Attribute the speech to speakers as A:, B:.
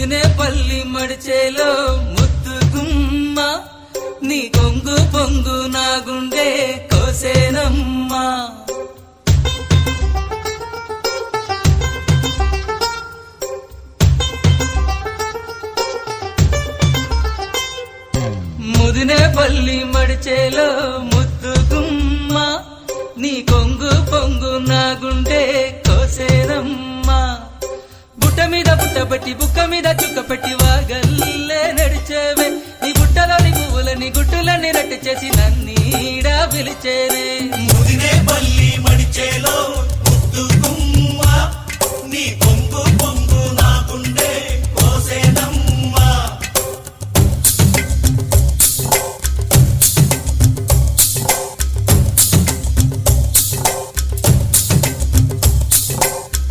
A: ముదినేపల్లి మడిచేలో ముద్దు గుమ్మ నీ కొంగు పొంగు నా గుండె కోసేనమ్మా ముదినేపల్లి మడిచేలో ముద్దు గుమ్మ నీ కొంగు పొంగు నా గుండె కోసేనమ్మా బుట్ట మీద బుట్టబట్టి బుక్క మీద చుక్కపెట్టి వాగల్లే నడిచేవే నీ బుట్టలోని పువ్వులని గుట్టులని రట్టు చేసి నన్నీడా పిలిచేనే
B: ముదినేపల్లి మడిచేలో